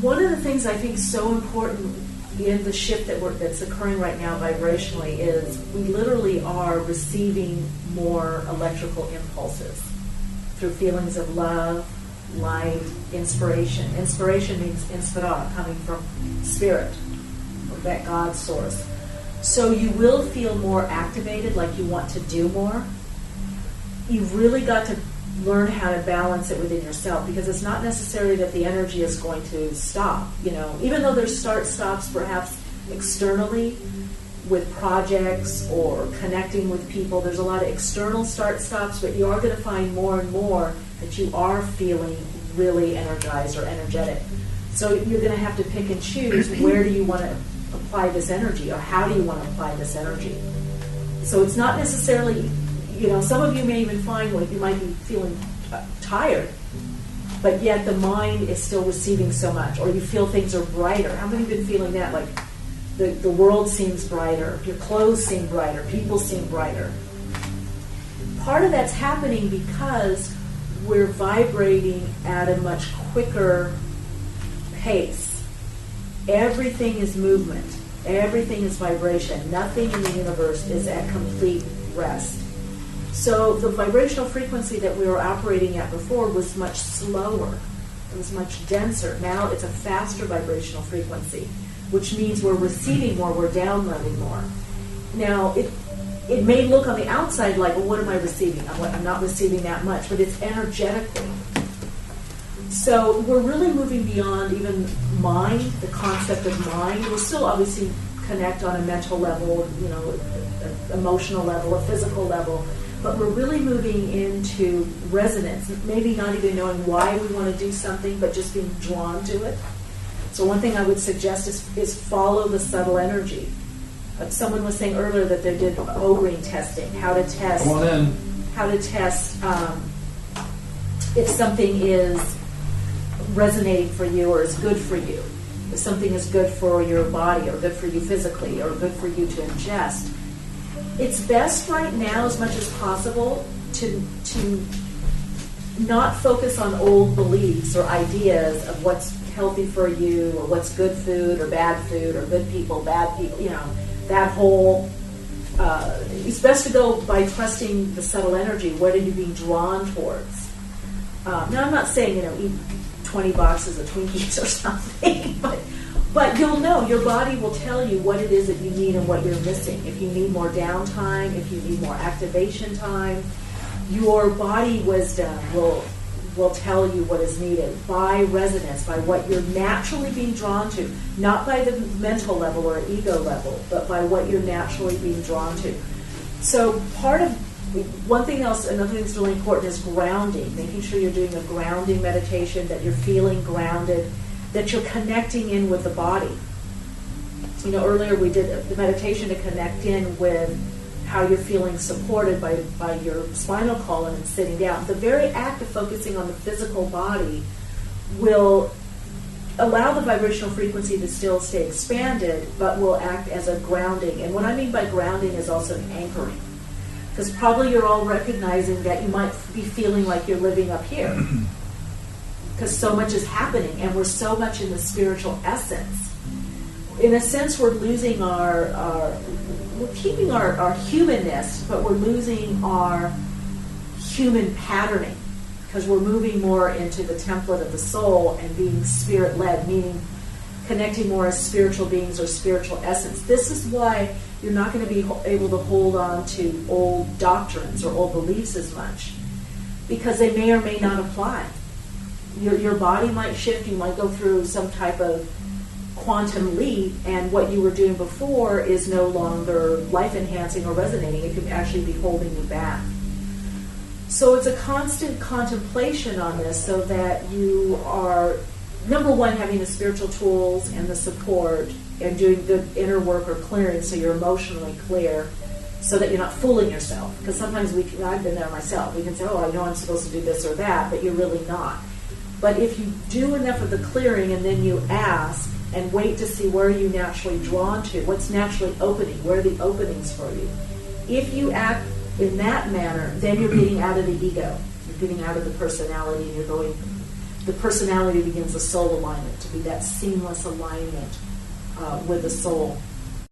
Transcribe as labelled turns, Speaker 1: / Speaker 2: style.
Speaker 1: One of the things I think is so important in the shift that's occurring right now vibrationally is we literally are receiving more electrical impulses through feelings of love, light, inspiration. Inspiration means inspira, coming from spirit, or that God source. So you will feel more activated, like you want to do more. You've really got to learn how to balance it within yourself, because it's not necessarily that the energy is going to stop. Even though there's start-stops perhaps externally with projects or connecting with people, there's a lot of external start-stops, but you are going to find more and more that you are feeling really energized or energetic. So you're going to have to pick and choose, where do you want to apply this energy, or how do you want to apply this energy. So it's not necessarily, some of you may even find like you might be feeling tired, but yet the mind is still receiving so much, or you feel things are brighter. How many have been feeling that? Like the world seems brighter, your clothes seem brighter, people seem brighter. Part of that's happening because we're vibrating at a much quicker pace. Everything is movement. Everything is vibration. Nothing in the universe is at complete rest. So the vibrational frequency that we were operating at before was much slower. It was much denser. Now it's a faster vibrational frequency, which means we're receiving more, we're downloading more. Now, it may look on the outside like, well, what am I receiving? I'm not receiving that much, but it's energetically. So we're really moving beyond even mind, the concept of mind. We'll still obviously connect on a mental level, an emotional level, a physical level, but we're really moving into resonance, maybe not even knowing why we want to do something, but just being drawn to it. So one thing I would suggest is follow the subtle energy. Someone was saying earlier that they did O-ring testing, how to test if something is resonating for you or is good for you. If something is good for your body or good for you physically or good for you to ingest. It's best right now, as much as possible, to not focus on old beliefs or ideas of what's healthy for you or what's good food or good people, bad people, that whole, it's best to go by trusting the subtle energy. What are you being drawn towards? Now, I'm not saying, eat 20 boxes of Twinkies or something, but you'll know, your body will tell you what it is that you need and what you're missing. If you need more downtime, if you need more activation time, your body wisdom will tell you what is needed by resonance, by what you're naturally being drawn to, not by the mental level or ego level, but by what you're naturally being drawn to. So another thing that's really important is grounding, making sure you're doing a grounding meditation, that you're feeling grounded, that you're connecting in with the body. Earlier we did the meditation to connect in with how you're feeling supported by your spinal column and sitting down. The very act of focusing on the physical body will allow the vibrational frequency to still stay expanded, but will act as a grounding. And what I mean by grounding is also an anchoring. Because probably you're all recognizing that you might be feeling like you're living up here. Because so much is happening, and we're so much in the spiritual essence. In a sense, we're losing we're keeping our humanness, but we're losing our human patterning, because we're moving more into the template of the soul and being spirit-led, meaning connecting more as spiritual beings or spiritual essence. This is why you're not going to be able to hold on to old doctrines or old beliefs as much, because they may or may not apply. Your body might shift, you might go through some type of quantum leap, and what you were doing before is no longer life-enhancing or resonating. It could actually be holding you back. So it's a constant contemplation on this, so that you are, number one, having the spiritual tools and the support and doing good inner work or clearing so you're emotionally clear, so that you're not fooling yourself. Because sometimes I've been there myself. We can say, I know I'm supposed to do this or that, but you're really not. But if you do enough of the clearing and then you ask and wait to see where you naturally drawn to, what's naturally opening, where are the openings for you. If you act in that manner, then you're getting out of the ego. You're getting out of the personality, and you're going the personality begins the soul alignment, to be that seamless alignment with the soul.